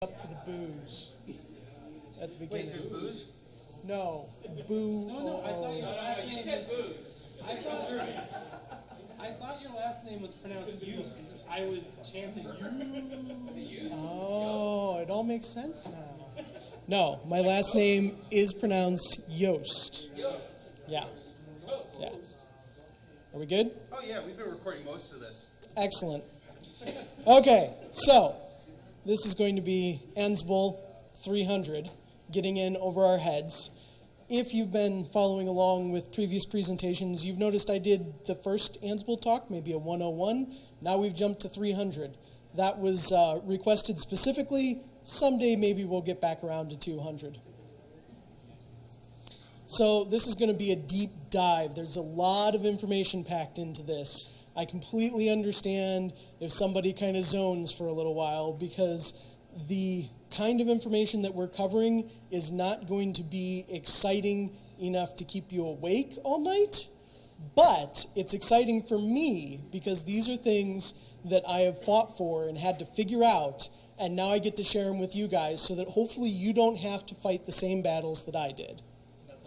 Up for the booze at the beginning. Wait, there's booze? No, boo. No, I thought your last name said was. booze. I thought your last name was pronounced Yost. I was chanting you. Oh, it all makes sense now. No, my last name is pronounced Yost. Yost. Yeah, Toast. yeah. Are we good? Oh yeah, we've been recording most of this. Excellent. Okay, so this is going to be Ansible 300, getting in over our heads. If you've been following along with previous presentations, you've noticed I did the first Ansible talk, maybe a 101. Now we've jumped to 300. That was requested specifically. Someday maybe we'll get back around to 200. So this is going to be a deep dive. There's a lot of information packed into this. I completely understand if somebody kind of zones for a little while because the kind of information that we're covering is not going to be exciting enough to keep you awake all night, but it's exciting for me because these are things that I have fought for and had to figure out, and now I get to share them with you guys so that hopefully you don't have to fight the same battles that I did. That's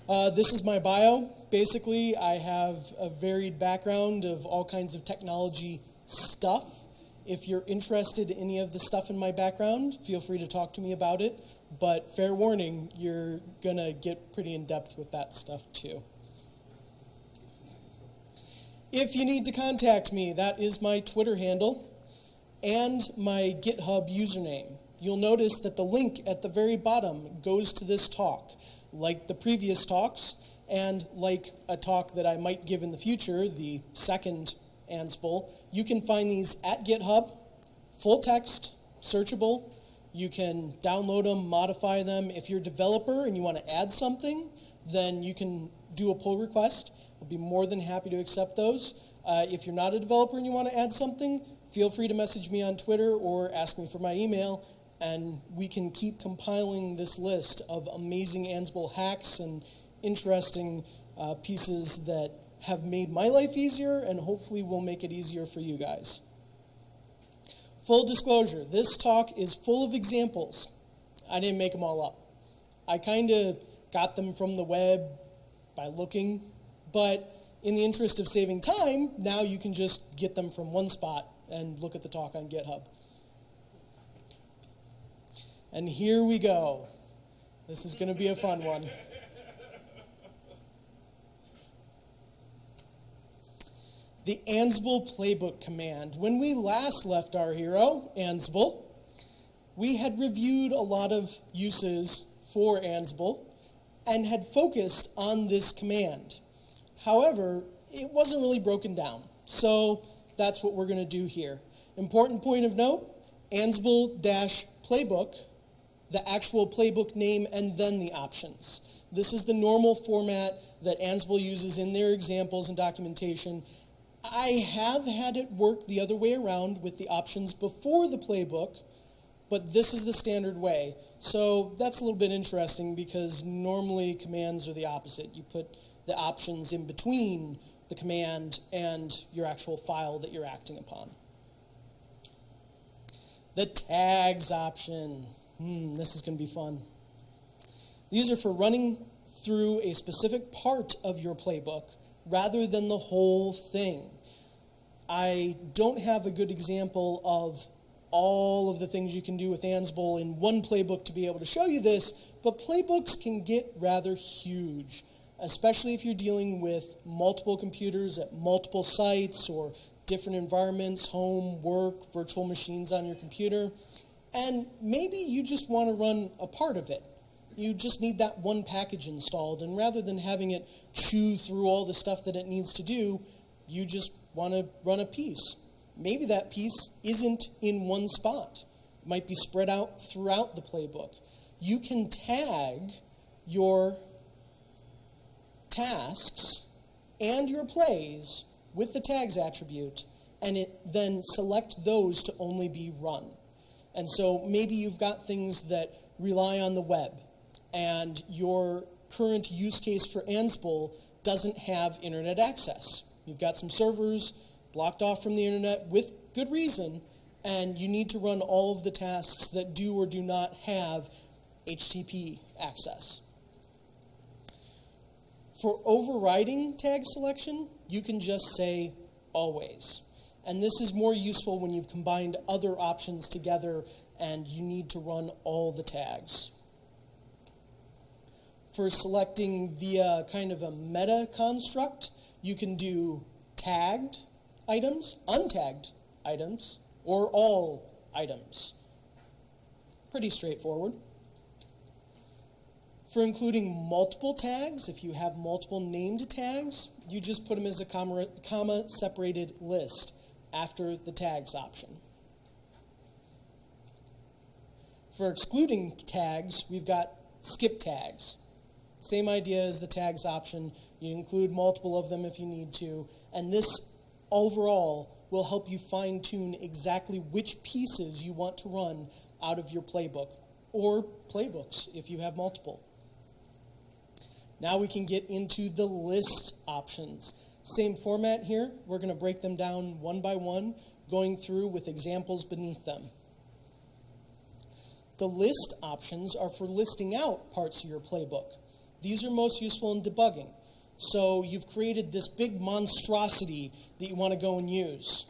all This is my bio. Basically, I have a varied background of all kinds of technology stuff. If you're interested in any of the stuff in my background, feel free to talk to me about it. But fair warning, you're going to get pretty in-depth with that stuff too. If you need to contact me, that is my Twitter handle and my GitHub username. You'll notice that the link at the very bottom goes to this talk. Like the previous talks, and like a talk that I might give in the future, the second Ansible, you can find these at GitHub, full text, searchable. You can download them, modify them. If you're a developer and you want to add something, then you can do a pull request. I'll be more than happy to accept those. If you're not a developer and you want to add something, feel free to message me on Twitter or ask me for my email, and we can keep compiling this list of amazing Ansible hacks and interesting pieces that have made my life easier and hopefully will make it easier for you guys. Full disclosure, this talk is full of examples. I didn't make them all up. I kind of got them from the web by looking, but in the interest of saving time, now you can just get them from one spot and look at the talk on GitHub. And here we go. This is going to be a fun one. The Ansible playbook command. When we last left our hero, Ansible, we had reviewed a lot of uses for Ansible and had focused on this command. However, it wasn't really broken down. So that's what we're going to do here. Important point of note, Ansible-playbook, the actual playbook name, and then the options. This is the normal format that Ansible uses in their examples and documentation. I have had it work the other way around with the options before the playbook, but this is the standard way. So that's a little bit interesting because normally commands are the opposite. You put the options in between the command and your actual file that you're acting upon. The tags option. This is going to be fun. These are for running through a specific part of your playbook rather than the whole thing. I don't have a good example of all of the things you can do with Ansible in one playbook to be able to show you this, but playbooks can get rather huge, especially if you're dealing with multiple computers at multiple sites or different environments, home, work, virtual machines on your computer, and maybe you just want to run a part of it. You just need that one package installed, and rather than having it chew through all the stuff that it needs to do, you just want to run a piece. Maybe that piece isn't in one spot. It might be spread out throughout the playbook. You can tag your tasks and your plays with the tags attribute, and it then select those to only be run. And so maybe you've got things that rely on the web, and your current use case for Ansible doesn't have internet access. You've got some servers, blocked off from the internet with good reason, and you need to run all of the tasks that do or do not have HTTP access. For overriding tag selection, you can just say always. And this is more useful when you've combined other options together and you need to run all the tags. For selecting via kind of a meta construct, you can do tagged items, untagged items, or all items. Pretty straightforward. For including multiple tags, if you have multiple named tags, you just put them as a comma-separated list after the tags option. For excluding tags, we've got skip tags. Same idea as the tags option. You include multiple of them if you need to, and this overall will help you fine-tune exactly which pieces you want to run out of your playbook, or playbooks if you have multiple. Now we can get into the list options. Same format here. We're going to break them down one by one, going through with examples beneath them. The list options are for listing out parts of your playbook. These are most useful in debugging. So you've created this big monstrosity that you want to go and use.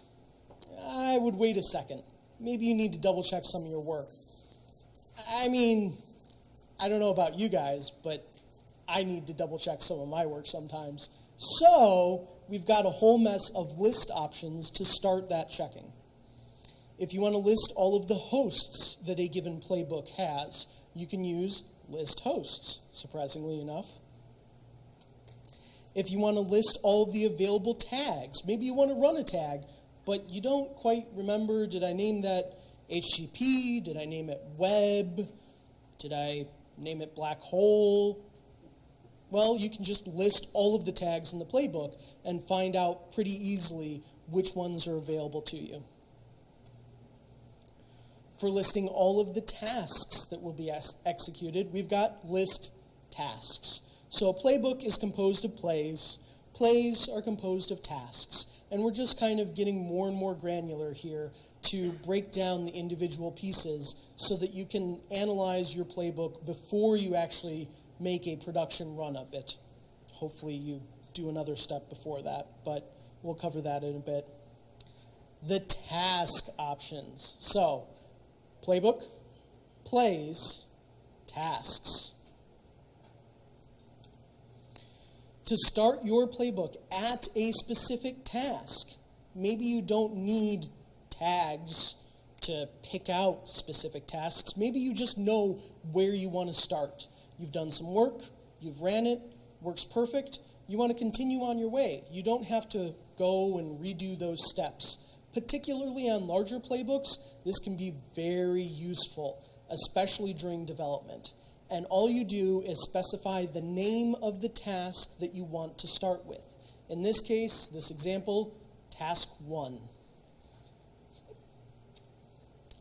I would wait a second. Maybe you need to double check some of your work. I mean, I don't know about you guys, but I need to double check some of my work sometimes. So we've got a whole mess of list options to start that checking. If you want to list all of the hosts that a given playbook has, you can use list hosts, surprisingly enough. If you want to list all of the available tags, maybe you want to run a tag, but you don't quite remember, did I name that HTTP? Did I name it web? Did I name it black hole? Well, you can just list all of the tags in the playbook and find out pretty easily which ones are available to you. For listing all of the tasks that will be executed, we've got list tasks. So a playbook is composed of plays. Plays are composed of tasks. And we're just kind of getting more and more granular here to break down the individual pieces so that you can analyze your playbook before you actually make a production run of it. Hopefully you do another step before that, but we'll cover that in a bit. The task options. So, playbook, plays, tasks. To start your playbook at a specific task, maybe you don't need tags to pick out specific tasks. Maybe you just know where you want to start. You've done some work, you've ran it, works perfect. You want to continue on your way. You don't have to go and redo those steps. Particularly on larger playbooks, this can be very useful, especially during development. And all you do is specify the name of the task that you want to start with. In this case, this example, task 1.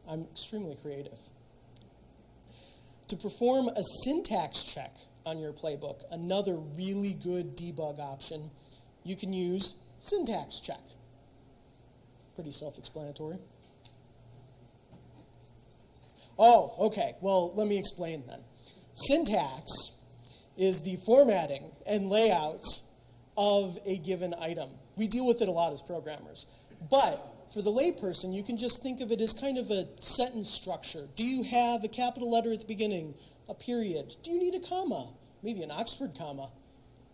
I'm extremely creative. To perform a syntax check on your playbook, another really good debug option, you can use syntax check. Pretty self-explanatory. Oh, okay. Well, let me explain then. Syntax is the formatting and layout of a given item. We deal with it a lot as programmers. But for the layperson, you can just think of it as kind of a sentence structure. Do you have a capital letter at the beginning, a period? Do you need a comma? Maybe an Oxford comma.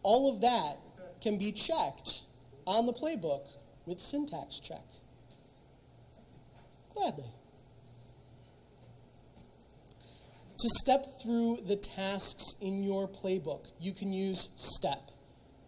All of that can be checked on the playbook with syntax check. Gladly. To step through the tasks in your playbook, you can use step.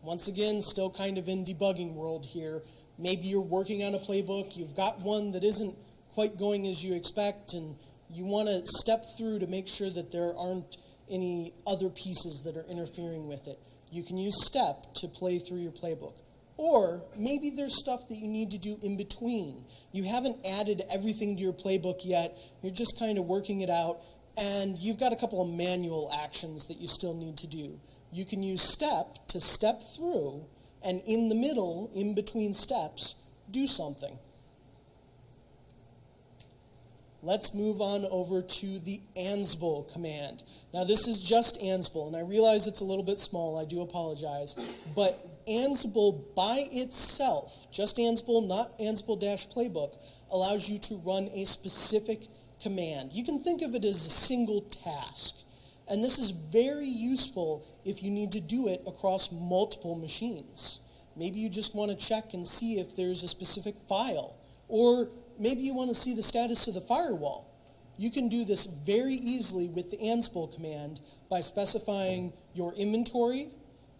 Once again, still kind of in debugging world here. Maybe you're working on a playbook, you've got one that isn't quite going as you expect, and you want to step through to make sure that there aren't any other pieces that are interfering with it. You can use step to play through your playbook. Or maybe there's stuff that you need to do in between. You haven't added everything to your playbook yet, you're just kind of working it out, and you've got a couple of manual actions that you still need to do. You can use step to step through, and in the middle, in between steps, do something. Let's move on over to the Ansible command. Now this is just Ansible, and I realize it's a little bit small, I do apologize, but Ansible by itself, just Ansible, not Ansible-playbook, allows you to run a specific command. You can think of it as a single task, and this is very useful if you need to do it across multiple machines. Maybe you just want to check and see if there's a specific file, or maybe you want to see the status of the firewall. You can do this very easily with the Ansible command by specifying your inventory,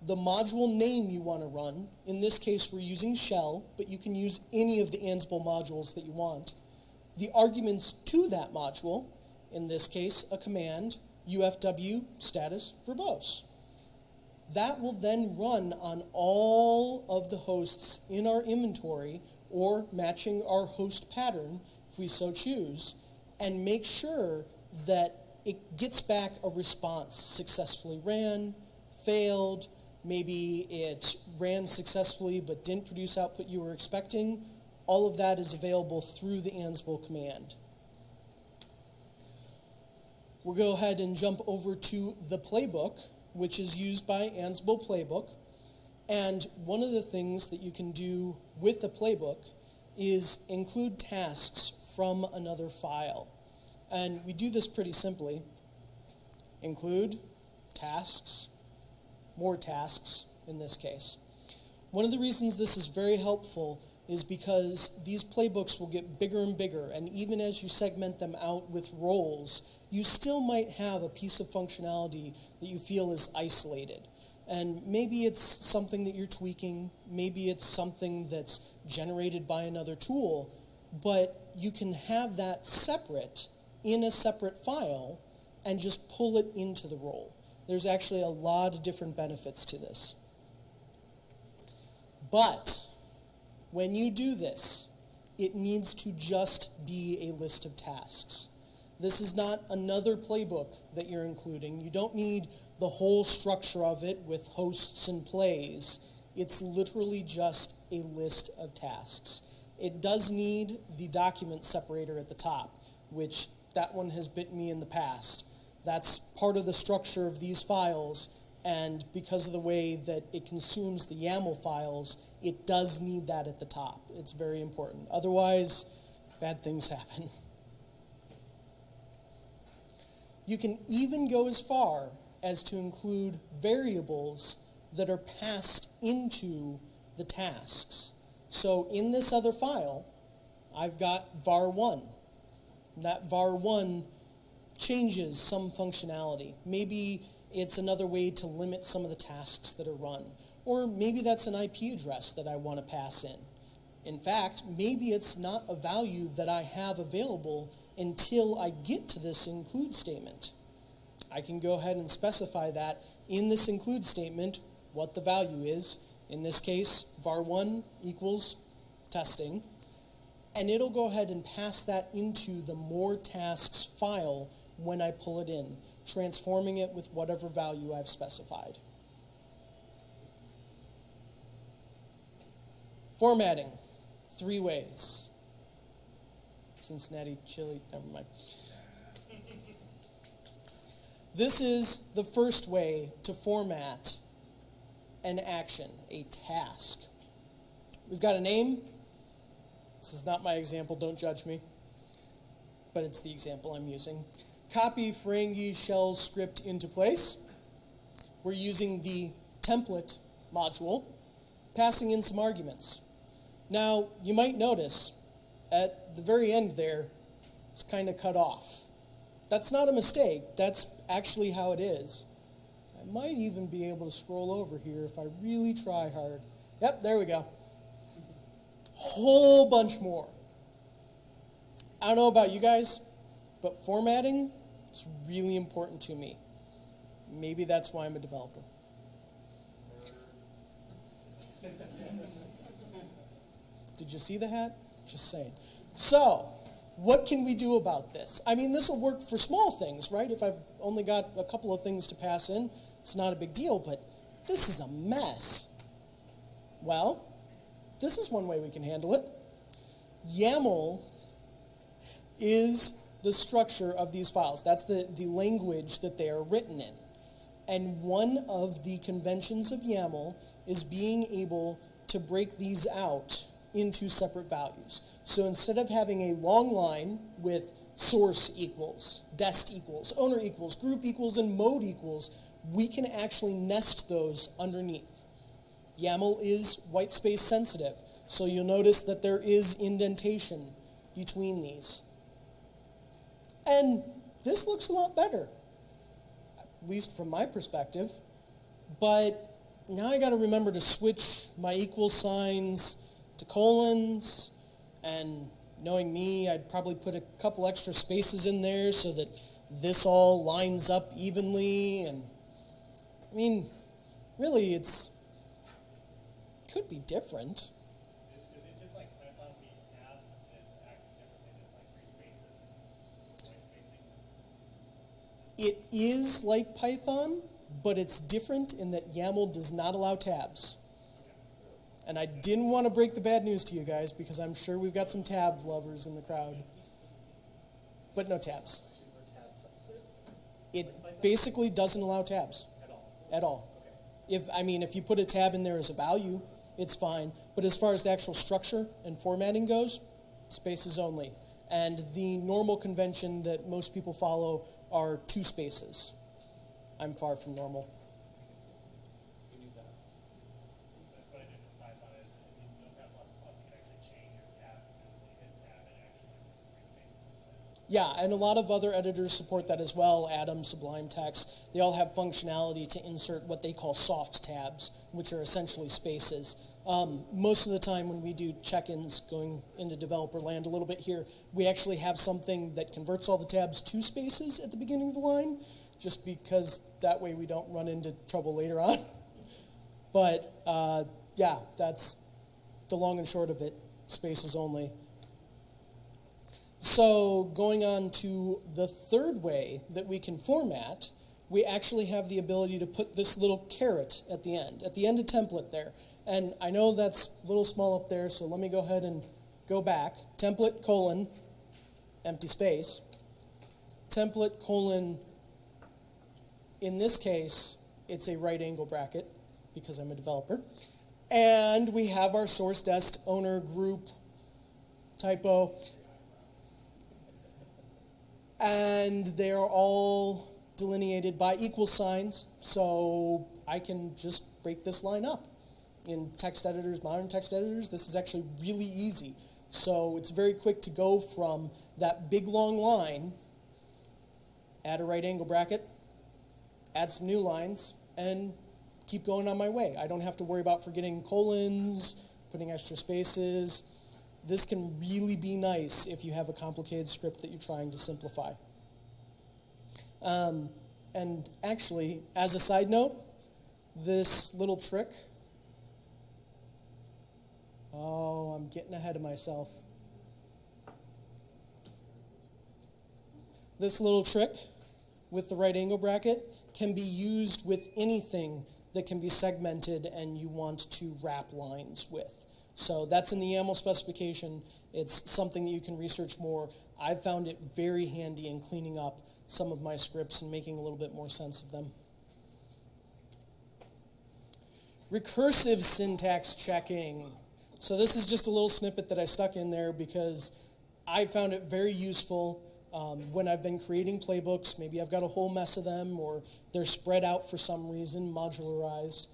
the module name you want to run. In this case, we're using shell, but you can use any of the Ansible modules that you want. The arguments to that module, in this case, a command, UFW status verbose. That will then run on all of the hosts in our inventory, or matching our host pattern, if we so choose, and make sure that it gets back a response. Successfully ran, failed, maybe it ran successfully but didn't produce output you were expecting. All of that is available through the Ansible command. We'll go ahead and jump over to the playbook, which is used by Ansible Playbook. And one of the things that you can do with the playbook is include tasks from another file. And we do this pretty simply. Include tasks, more tasks in this case. One of the reasons this is very helpful is because these playbooks will get bigger and bigger, and even as you segment them out with roles, you still might have a piece of functionality that you feel is isolated. And maybe it's something that you're tweaking, maybe it's something that's generated by another tool, but you can have that separate in a separate file and just pull it into the role. There's actually a lot of different benefits to this. But when you do this, it needs to just be a list of tasks. This is not another playbook that you're including. You don't need the whole structure of it with hosts and plays. It's literally just a list of tasks. It does need the document separator at the top, which that one has bitten me in the past. That's part of the structure of these files, and because of the way that it consumes the YAML files, it does need that at the top. It's very important. Otherwise, bad things happen. You can even go as far as to include variables that are passed into the tasks. So in this other file, I've got var1. That var1 changes some functionality. Maybe it's another way to limit some of the tasks that are run. Or maybe that's an IP address that I want to pass in. In fact, maybe it's not a value that I have available until I get to this include statement. I can go ahead and specify that in this include statement what the value is. In this case, var1 equals testing. And it'll go ahead and pass that into the more tasks file when I pull it in, transforming it with whatever value I've specified. Formatting, 3 ways. Cincinnati chili, never mind. This is the first way to format an action, a task. We've got a name. This is not my example, don't judge me, but it's the example I'm using. Copy Ferengi shell script into place. We're using the template module, passing in some arguments. Now, you might notice at the very end there, it's kind of cut off. That's not a mistake. That's actually how it is. I might even be able to scroll over here if I really try hard. Yep, there we go. Whole bunch more. I don't know about you guys, but formatting is really important to me. Maybe that's why I'm a developer. Did you see the hat? Just saying. So, what can we do about this? I mean, this will work for small things, right? If I've only got a couple of things to pass in, it's not a big deal, but this is a mess. Well, this is one way we can handle it. YAML is the structure of these files. That's the language that they are written in. And one of the conventions of YAML is being able to break these out into separate values. So instead of having a long line with source equals, dest equals, owner equals, group equals, and mode equals, we can actually nest those underneath. YAML is white space sensitive, so you'll notice that there is indentation between these. And this looks a lot better, at least from my perspective. But now I got to remember to switch my equal signs to colons, and knowing me, I'd probably put a couple extra spaces in there so that this all lines up evenly. And I mean, really, could be different. Is it just like Python being tab that acts differently than like free spaces, white spacing? It is like Python, but it's different in that YAML does not allow tabs. And I didn't want to break the bad news to you guys because I'm sure we've got some tab lovers in the crowd. But no tabs. It basically doesn't allow tabs. At all. If you put a tab in there as a value, it's fine. But as far as the actual structure and formatting goes, spaces only. And the normal convention that most people follow are 2 spaces. I'm far from normal. That's what I did for Python is in Notepad++, you can actually change your tab to hit tab and actually puts free spaces instead. Yeah, and a lot of other editors support that as well. Atom, Sublime Text, they all have functionality to insert what they call soft tabs, which are essentially spaces. Most of the time when we do check-ins, going into developer land a little bit here, we actually have something that converts all the tabs to spaces at the beginning of the line, just because that way we don't run into trouble later on. But yeah, that's the long and short of it, spaces only. So going on to the third way that we can format, we actually have the ability to put this little caret at the end of template there. And I know that's a little small up there, so let me go ahead and go back. Template colon, empty space. Template colon, in this case, it's a right angle bracket because I'm a developer. And we have our source dest owner group typo. And they are all delineated by equal signs, so I can just break this line up. In text editors, modern text editors, this is actually really easy. So it's very quick to go from that big long line, add a right angle bracket, add some new lines, and keep going on my way. I don't have to worry about forgetting colons, putting extra spaces. This can really be nice if you have a complicated script that you're trying to simplify. And actually, as a side note, this little trick, I'm getting ahead of myself. This little trick with the right angle bracket can be used with anything that can be segmented and you want to wrap lines with. So that's in the YAML specification. It's something that you can research more. I've found it very handy in cleaning up some of my scripts and making a little bit more sense of them. Recursive syntax checking. So this is just a little snippet that I stuck in there because I found it very useful when I've been creating playbooks. Maybe I've got a whole mess of them or they're spread out for some reason, modularized.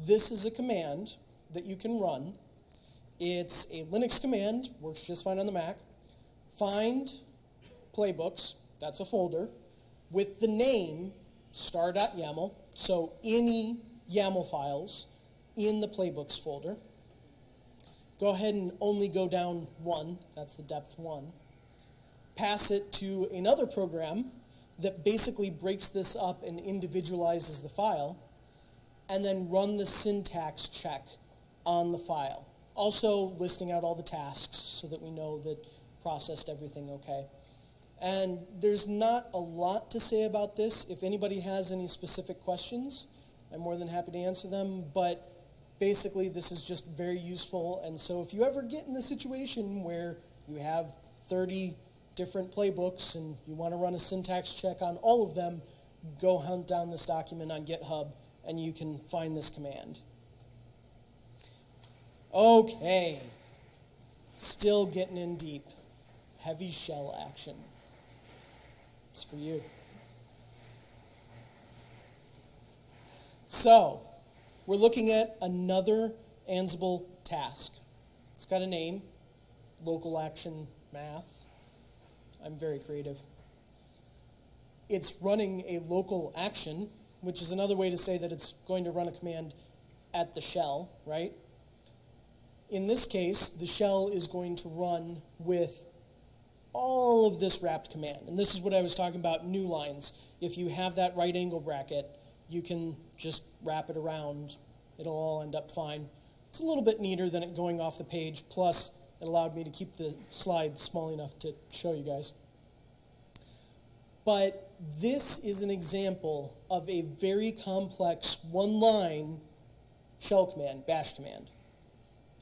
This is a command that you can run. It's a Linux command, works just fine on the Mac. Find playbooks, that's a folder, with the name star.yaml, so any YAML files in the playbooks folder. Go ahead and only go down 1, that's the depth 1. Pass it to another program that basically breaks this up and individualizes the file, and then run the syntax check on the file. Also listing out all the tasks so that we know that processed everything okay. And there's not a lot to say about this. If anybody has any specific questions, I'm more than happy to answer them. But basically, this is just very useful. And so if you ever get in the situation where you have 30 different playbooks and you want to run a syntax check on all of them, go hunt down this document on GitHub and you can find this command. Okay, still getting in deep. Heavy shell action. It's for you. So, we're looking at another Ansible task. It's got a name, local action math. I'm very creative. It's running a local action, which is another way to say that it's going to run a command at the shell, right? In this case, the shell is going to run with all of this wrapped command. And this is what I was talking about, new lines. If you have that right angle bracket, you can just wrap it around. It'll all end up fine. It's a little bit neater than it going off the page, plus it allowed me to keep the slide small enough to show you guys. But this is an example of a very complex one-line shell command, bash command.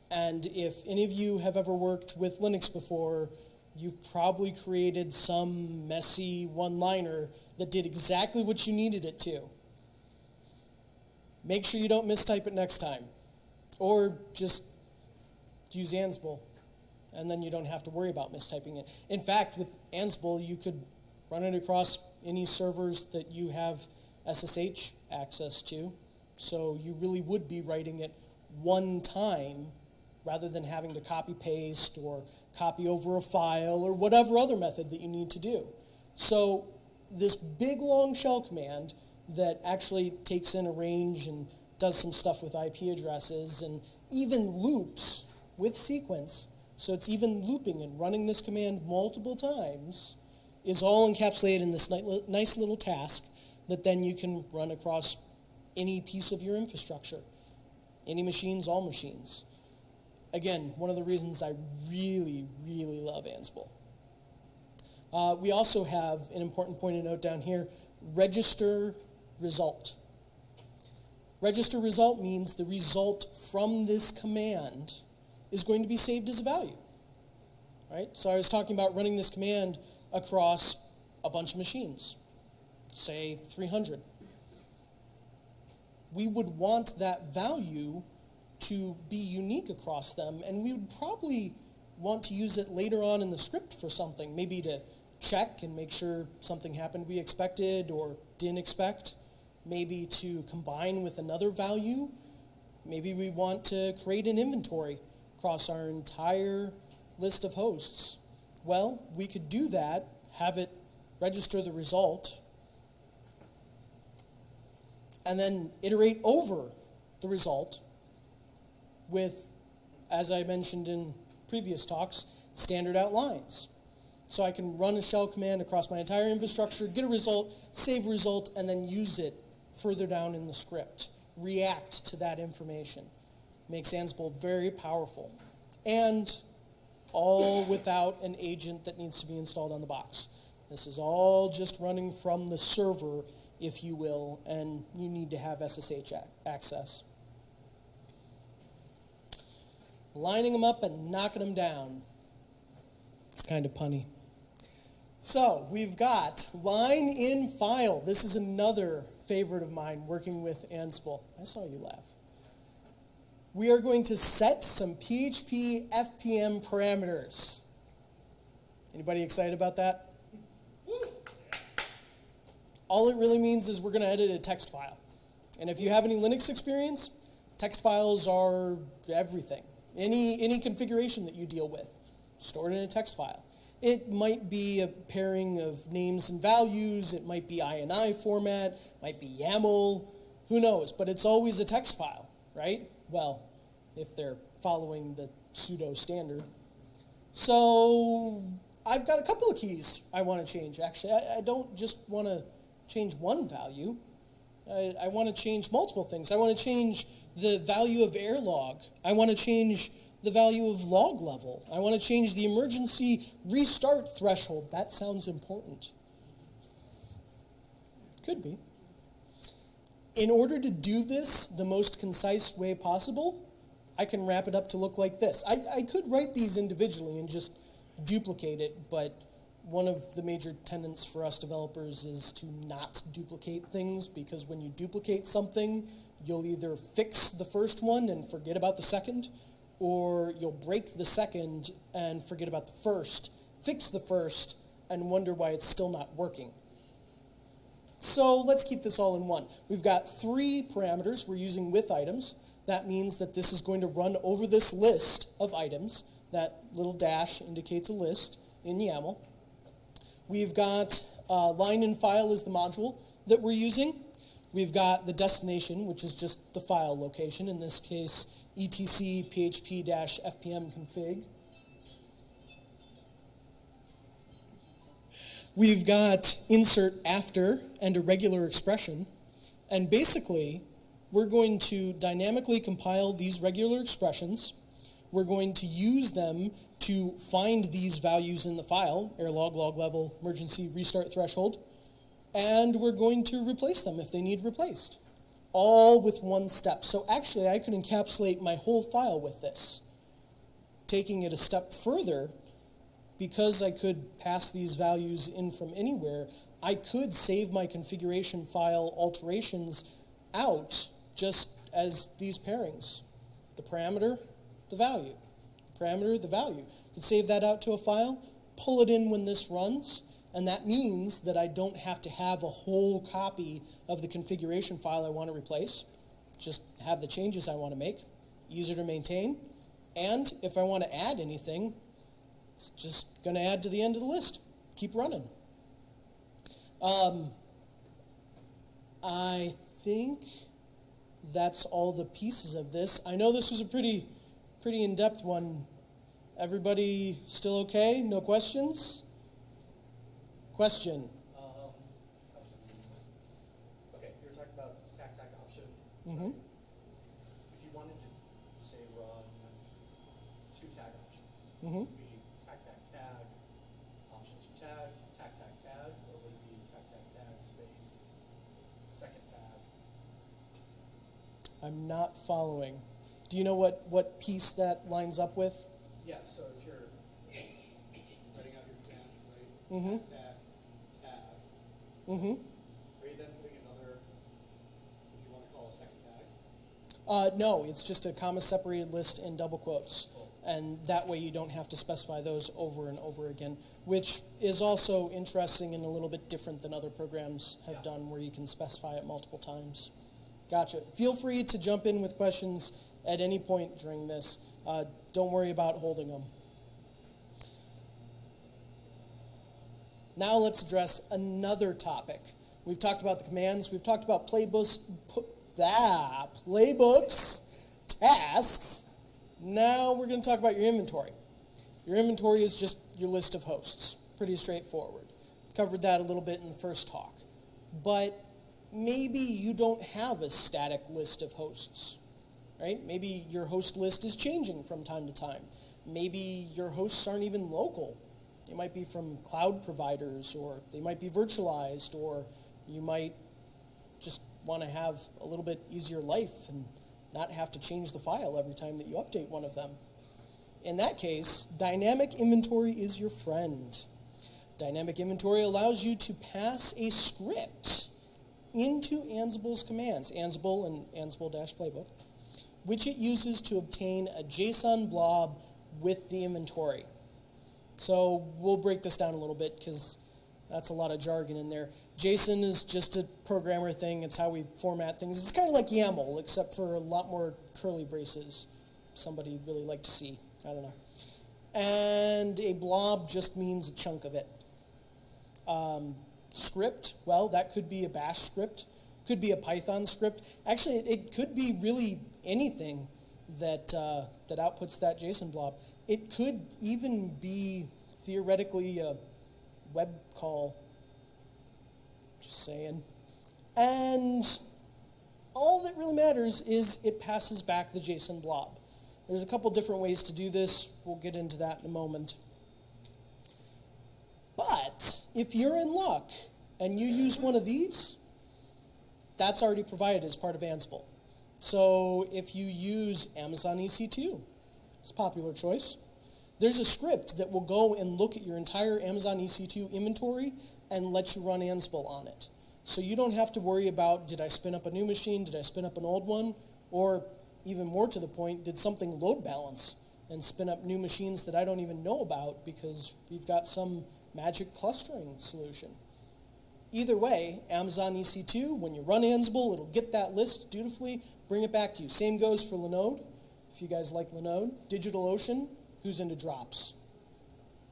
And if any of you have ever worked with Linux before, you've probably created some messy one-liner that did exactly what you needed it to. Make sure you don't mistype it next time. Or just use Ansible, and then you don't have to worry about mistyping it. In fact, with Ansible, you could run it across any servers that you have SSH access to. So you really would be writing it one time rather than having to copy-paste or copy over a file or whatever other method that you need to do. So this big, long shell command that actually takes in a range and does some stuff with IP addresses and even loops with sequence, so it's even looping and running this command multiple times, is all encapsulated in this nice little task that then you can run across any piece of your infrastructure. Any machines, all machines. Again, one of the reasons I really, really love Ansible. We also have an important point to note down here, register result. Register result means the result from this command is going to be saved as a value. Right? So I was talking about running this command across a bunch of machines, say 300. We would want that value to be unique across them, and we would probably want to use it later on in the script for something, maybe to check and make sure something happened we expected or didn't expect, maybe to combine with another value. Maybe we want to create an inventory across our entire list of hosts. Well, we could do that, have it register the result, and then iterate over the result with, as I mentioned in previous talks, standard out lines. So I can run a shell command across my entire infrastructure, get a result, save result, and then use it further down in the script. React to that information. Makes Ansible very powerful. And all without an agent that needs to be installed on the box. This is all just running from the server, if you will, and you need to have SSH access. Lining them up and knocking them down. It's kind of punny. So we've got line in file. This is another favorite of mine working with Ansible. I saw you laugh. We are going to set some PHP FPM parameters. Anybody excited about that? All it really means is we're going to edit a text file. And if you have any Linux experience, text files are everything. Any configuration that you deal with, stored in a text file. It might be a pairing of names and values. It might be INI format, might be YAML, who knows? But it's always a text file, right? Well, if they're following the pseudo standard. So I've got a couple of keys I want to change. Actually, I don't just want to change one value. I want to change multiple things. I want to change the value of error log. I want to change the value of log level. I want to change the emergency restart threshold. That sounds important. Could be. In order to do this the most concise way possible, I can wrap it up to look like this. I could write these individually and just duplicate it, but one of the major tenets for us developers is to not duplicate things, because when you duplicate something, you'll either fix the first one and forget about the second, or you'll break the second and forget about the first, fix the first, and wonder why it's still not working. So let's keep this all in one. We've got 3 parameters we're using with items. That means that this is going to run over this list of items. That little dash indicates a list in YAML. We've got line and file is the module that we're using. We've got the destination, which is just the file location, in this case, etc php-fpm config. We've got insert after and a regular expression. And basically, we're going to dynamically compile these regular expressions. We're going to use them to find these values in the file, error log, log level, emergency restart threshold, and we're going to replace them if they need replaced, all with one step. So actually, I could encapsulate my whole file with this. Taking it a step further, because I could pass these values in from anywhere, I could save my configuration file alterations out just as these pairings. The parameter, the value. Parameter, the value. You could save that out to a file, pull it in when this runs, and that means that I don't have to have a whole copy of the configuration file I want to replace. Just have the changes I want to make, easier to maintain, and if I want to add anything, it's just going to add to the end of the list. Keep running. I think that's all the pieces of this. I know this was a pretty in-depth one. Everybody still okay? No questions? Question? Okay, you were talking about tag option. Mm-hmm. If you wanted to, say, run 2 tag options, Mm-hmm. would it be tag, options for tags, tag, or would it be tag, space, second tag? I'm not following. Do you know what piece that lines up with? Yeah, so if you're writing out your command, right? Mm-hmm. Tag. Mm-hmm. Are you then putting another, if you want to call a second tag? No, it's just a comma-separated list in double quotes. And that way you don't have to specify those over and over again, which is also interesting and a little bit different than other programs have done, where you can specify it multiple times. Gotcha. Feel free to jump in with questions at any point during this. Don't worry about holding them. Now let's address another topic. We've talked about the commands. We've talked about playbooks, tasks. Now we're going to talk about your inventory. Your inventory is just your list of hosts. Pretty straightforward. Covered that a little bit in the first talk. But maybe you don't have a static list of hosts, right? Maybe your host list is changing from time to time. Maybe your hosts aren't even local. They might be from cloud providers, or they might be virtualized, or you might just want to have a little bit easier life and not have to change the file every time that you update one of them. In that case, dynamic inventory is your friend. Dynamic inventory allows you to pass a script into Ansible's commands, Ansible and Ansible-playbook, which it uses to obtain a JSON blob with the inventory. So we'll break this down a little bit because that's a lot of jargon in there. JSON is just a programmer thing. It's how we format things. It's kind of like YAML, except for a lot more curly braces. Somebody really liked to see. I don't know. And a blob just means a chunk of it. Script, well, that could be a bash script. Could be a Python script. Actually, it could be really anything that outputs that JSON blob. It could even be theoretically a web call. Just saying. And all that really matters is it passes back the JSON blob. There's a couple different ways to do this. We'll get into that in a moment. But if you're in luck and you use one of these, That's already provided as part of Ansible. So if you use Amazon EC2, it's a popular choice. There's a script that will go and look at your entire Amazon EC2 inventory and let you run Ansible on it. So you don't have to worry about, did I spin up a new machine, did I spin up an old one, or even more to the point, did something load balance and spin up new machines that I don't even know about because we've got some magic clustering solution. Either way, Amazon EC2, when you run Ansible, it'll get that list dutifully, bring it back to you. Same goes for Linode, if you guys like Linode. DigitalOcean, who's into drops?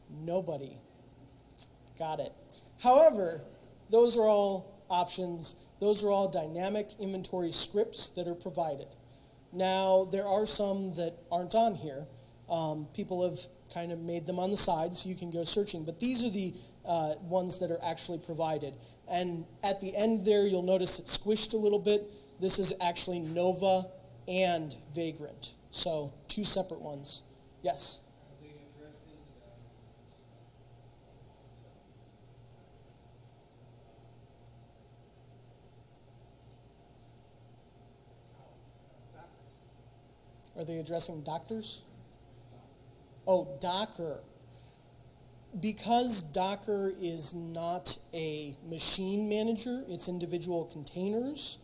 Nobody. Got it. However, those are all options. Those are all dynamic inventory scripts that are provided. Now, there are some that aren't on here. People have kind of made them on the side so you can go searching, but these are the ones that are actually provided. And at the end there, you'll notice it's squished a little bit. This is actually Nova and Vagrant, so two separate ones. Yes? Are they addressing Are they addressing doctors? Oh, Docker. Because Docker is not a machine manager, it's individual containers,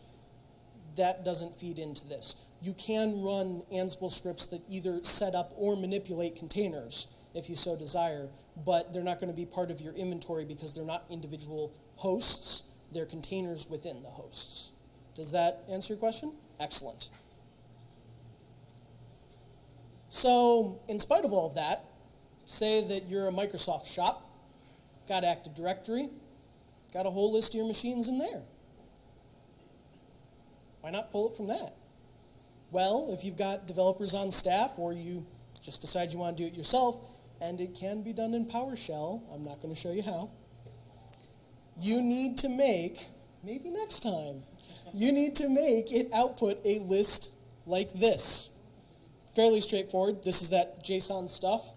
that doesn't feed into this. You can run Ansible scripts that either set up or manipulate containers, if you so desire, but they're not going to be part of your inventory because they're not individual hosts, they're containers within the hosts. Does that answer your question? Excellent. So, in spite of all of that, say that you're a Microsoft shop, got Active Directory, got a whole list of your machines in there. Why not pull it from that? Well, if you've got developers on staff or you just decide you want to do it yourself, and it can be done in PowerShell, I'm not going to show you how, you need to make, maybe next time, you need to make it output a list like this. Fairly straightforward. This is that JSON stuff.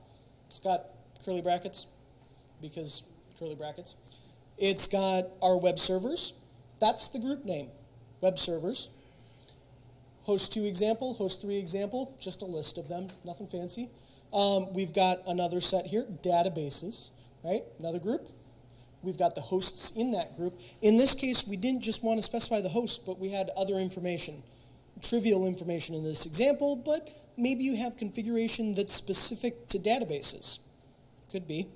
It's got curly brackets because curly brackets. It's got our web servers. That's the group name, web servers. Host 2 example, host 3 example, just a list of them, nothing fancy. We've got another set here, databases, right? Another group. We've got the hosts in that group. In this case, we didn't just want to specify the host, but we had other information, trivial information in this example, but maybe you have configuration that's specific to databases. Could be.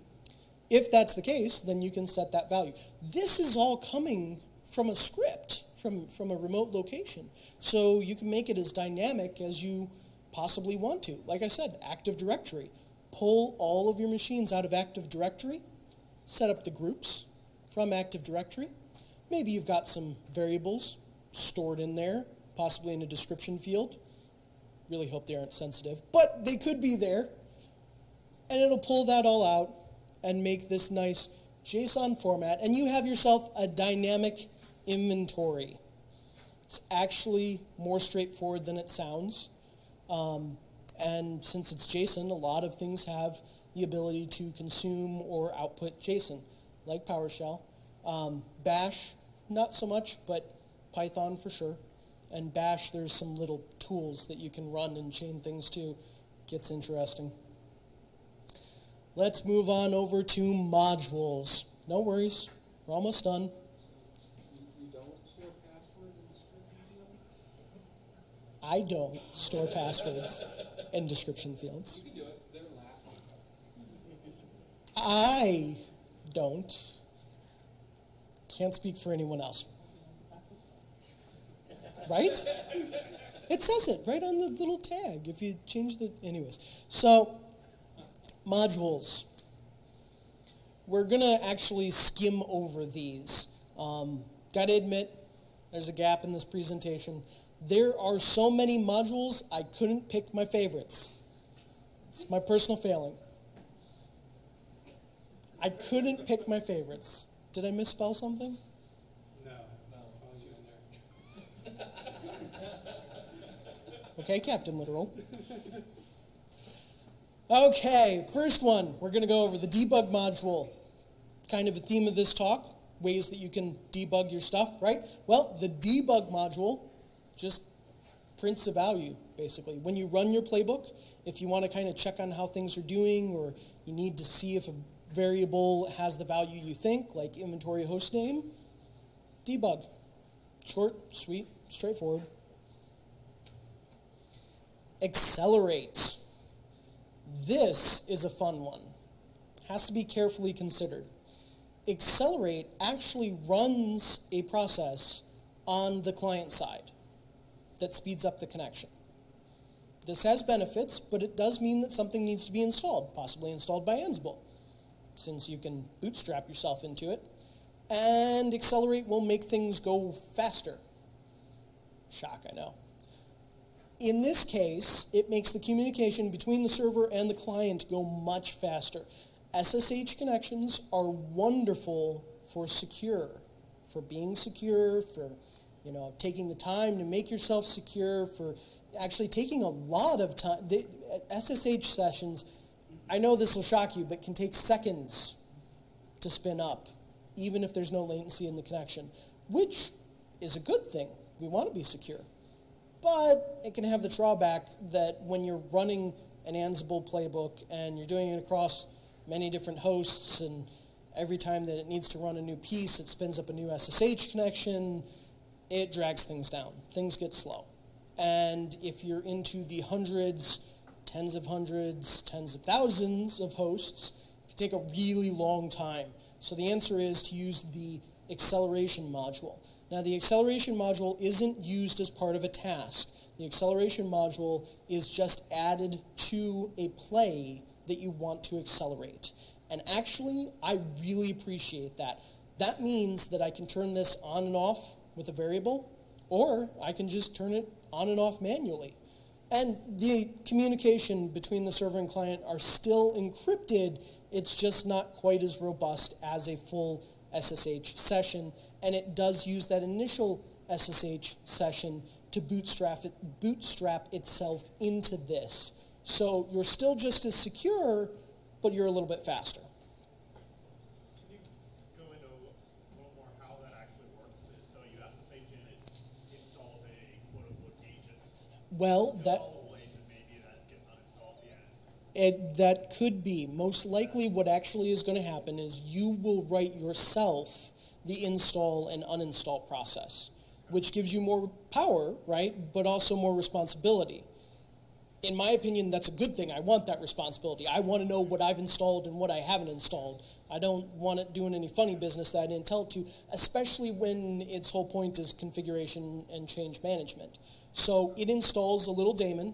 If that's the case, then you can set that value. This is all coming from a script, from a remote location. So you can make it as dynamic as you possibly want to. Like I said, Active Directory. Pull all of your machines out of Active Directory, set up the groups from Active Directory. Maybe you've got some variables stored in there, possibly in a description field. Really hope they aren't sensitive, but they could be there. And it'll pull that all out and make this nice JSON format, and you have yourself a dynamic inventory. It's actually more straightforward than it sounds. And since it's JSON, a lot of things have the ability to consume or output JSON, like PowerShell. Bash, not so much, but Python for sure. And Bash, there's some little tools that you can run and chain things to. Gets interesting. Let's move on over to modules. No worries, we're almost done. You don't store passwords in description fields? I don't store passwords in description fields. You can do it. They're laughing. I don't. Can't speak for anyone else. Right? It says it right on the little tag if you change the... Anyways. So, modules. We're going to actually skim over these. Got to admit, there's a gap in this presentation. There are so many modules, I couldn't pick my favorites. It's my personal failing. I couldn't pick my favorites. Did I misspell something? No. I was using there. Okay, Captain Literal. Okay, first one, we're going to go over the debug module. Kind of a theme of this talk, ways that you can debug your stuff, right? Well, the debug module just prints a value, basically. When you run your playbook, if you want to kind of check on how things are doing, or you need to see if a variable has the value you think, like inventory host name, debug. Short, sweet, straightforward. Accelerate. This is a fun one. Has to be carefully considered. Accelerate actually runs a process on the client side that speeds up the connection. This has benefits, but it does mean that something needs to be installed, possibly installed by Ansible, since you can bootstrap yourself into it. And Accelerate will make things go faster. Shock, I know. In this case, it makes the communication between the server and the client go much faster. SSH connections are wonderful for secure, for being secure, for taking the time to make yourself secure, for actually taking a lot of time. SSH sessions, I know this will shock you, but can take seconds to spin up, even if there's no latency in the connection, which is a good thing. We want to be secure. But it can have the drawback that when you're running an Ansible playbook and you're doing it across many different hosts, and every time that it needs to run a new piece, it spins up a new SSH connection, it drags things down. Things get slow. And if you're into the hundreds, tens of hundreds, tens of thousands of hosts, it can take a really long time. So the answer is to use the acceleration module. Now, the acceleration module isn't used as part of a task. The acceleration module is just added to a play that you want to accelerate. And actually, I really appreciate that. That means that I can turn this on and off with a variable, or I can just turn it on and off manually. And the communication between the server and client are still encrypted. It's just not quite as robust as a full SSH session, and it does use that initial SSH session to bootstrap itself into this. So you're still just as secure, but you're a little bit faster. Can you go into a little more how that actually works? So you SSH in, it installs a quote-unquote agent. Well, that agent maybe that gets uninstalled at the end. That could be. Most likely what actually is going to happen is you will write yourself the install and uninstall process, which gives you more power, right, but also more responsibility. In my opinion, that's a good thing. I want that responsibility. I want to know what I've installed and what I haven't installed. I don't want it doing any funny business that I didn't tell it to, especially when its whole point is configuration and change management. So it installs a little daemon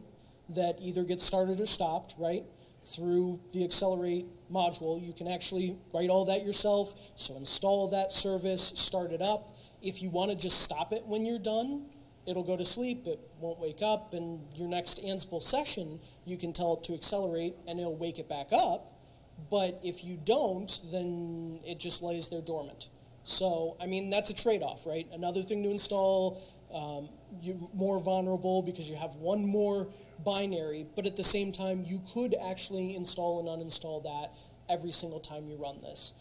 that either gets started or stopped, right? Through the Accelerate module, you can actually write all that yourself. So install that service, start it up. If you want to just stop it when you're done, it'll go to sleep, it won't wake up, and your next Ansible session, you can tell it to accelerate, and it'll wake it back up. But if you don't, then it just lays there dormant. So, I mean, that's a trade-off, right? Another thing to install, you're more vulnerable because you have one more binary, but at the same time, you could actually install and uninstall that every single time you run this.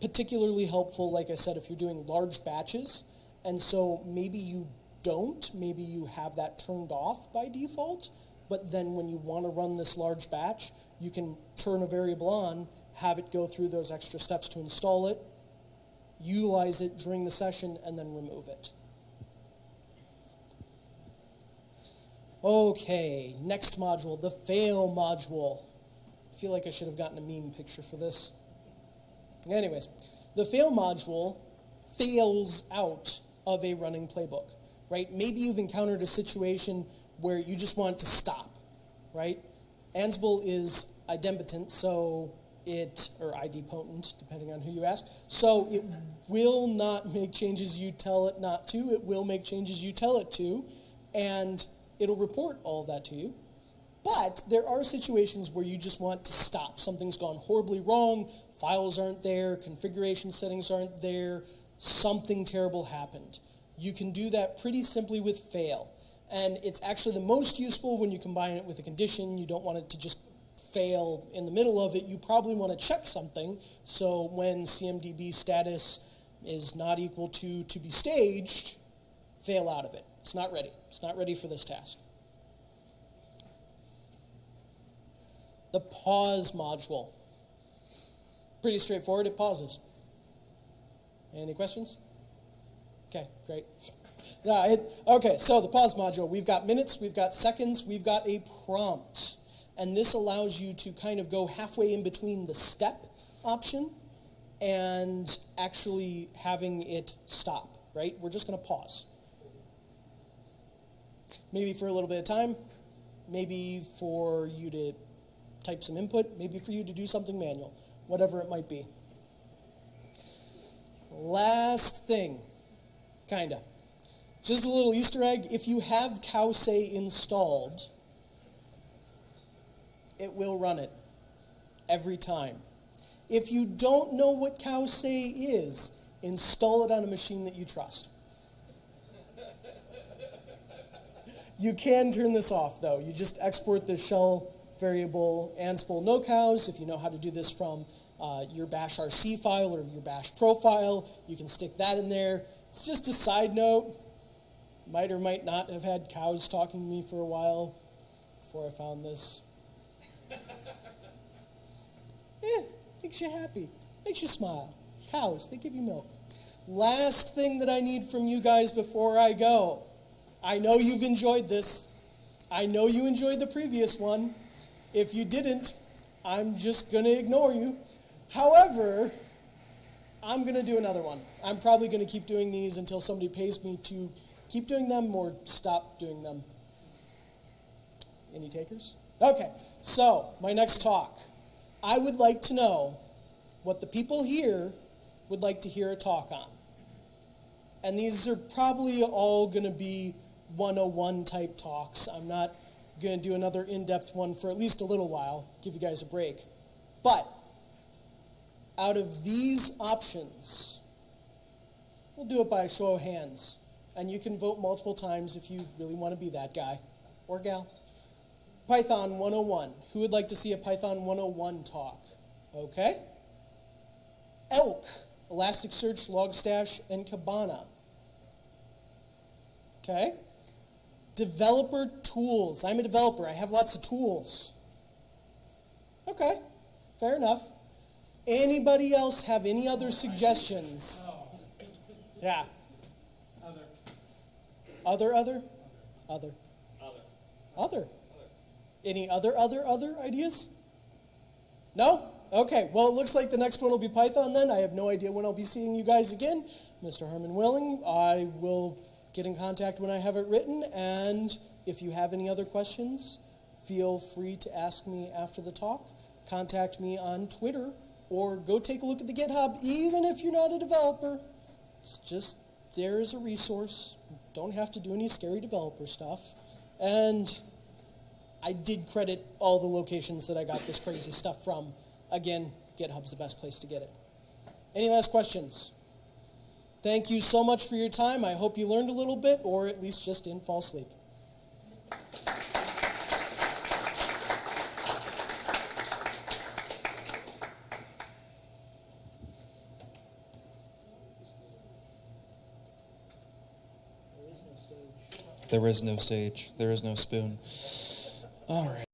Particularly helpful, like I said, if you're doing large batches, and so maybe you maybe you have that turned off by default, but then when you want to run this large batch, you can turn a variable on, have it go through those extra steps to install it, utilize it during the session, and then remove it. Okay, next module, the fail module. I feel like I should have gotten a meme picture for this. Anyways, the fail module fails out of a running playbook, right? Maybe you've encountered a situation where you just want to stop, right? Ansible is idempotent, so or idempotent, depending on who you ask, so it will not make changes you tell it not to. It will make changes you tell it to, and it'll report all of that to you. But there are situations where you just want to stop. Something's gone horribly wrong, files aren't there, configuration settings aren't there, something terrible happened. You can do that pretty simply with fail. And it's actually the most useful when you combine it with a condition. You don't want it to just fail in the middle of it. You probably want to check something. So when CMDB status is not equal to be staged, fail out of it. It's not ready. It's not ready for this task. The pause module. Pretty straightforward. It pauses. Any questions? Okay, great. Okay, so the pause module. We've got minutes, we've got seconds, we've got a prompt. And this allows you to kind of go halfway in between the step option and actually having it stop, right? We're just going to pause. Maybe for a little bit of time, maybe for you to type some input, maybe for you to do something manual, whatever it might be. Last thing, kinda. Just a little Easter egg. If you have cowsay installed, it will run it every time. If you don't know what cowsay is, install it on a machine that you trust. You can turn this off, though. You just export the shell variable Ansible no cows. If you know how to do this from your bash RC file or your bash profile, you can stick that in there. It's just a side note. Might or might not have had cows talking to me for a while before I found this. Makes you happy, makes you smile. Cows, they give you milk. Last thing that I need from you guys before I go. I know you've enjoyed this. I know you enjoyed the previous one. If you didn't, I'm just going to ignore you. However, I'm going to do another one. I'm probably going to keep doing these until somebody pays me to keep doing them or stop doing them. Any takers? Okay, so my next talk. I would like to know what the people here would like to hear a talk on. And these are probably all going to be 101 type talks. I'm not going to do another in-depth one for at least a little while, give you guys a break. But out of these options, we'll do it by a show of hands. And you can vote multiple times if you really want to be that guy or gal. Python 101. Who would like to see a Python 101 talk? Okay. Elk, Elasticsearch, Logstash, and Kibana. Okay. Developer tools. I'm a developer. I have lots of tools. Okay. Fair enough. Anybody else have any other suggestions? Yeah. Other. Any other ideas? No? Okay, well, it looks like the next one will be Python then. I have no idea when I'll be seeing you guys again. Mr. Herman Willing, I will get in contact when I have it written, and if you have any other questions, feel free to ask me after the talk. Contact me on Twitter, or go take a look at the GitHub, even if you're not a developer. It's just, there's a resource. Don't have to do any scary developer stuff. And I did credit all the locations that I got this crazy stuff from. Again, GitHub's the best place to get it. Any last questions? Thank you so much for your time. I hope you learned a little bit, or at least just didn't fall asleep. There is no stage. There is no spoon. All right.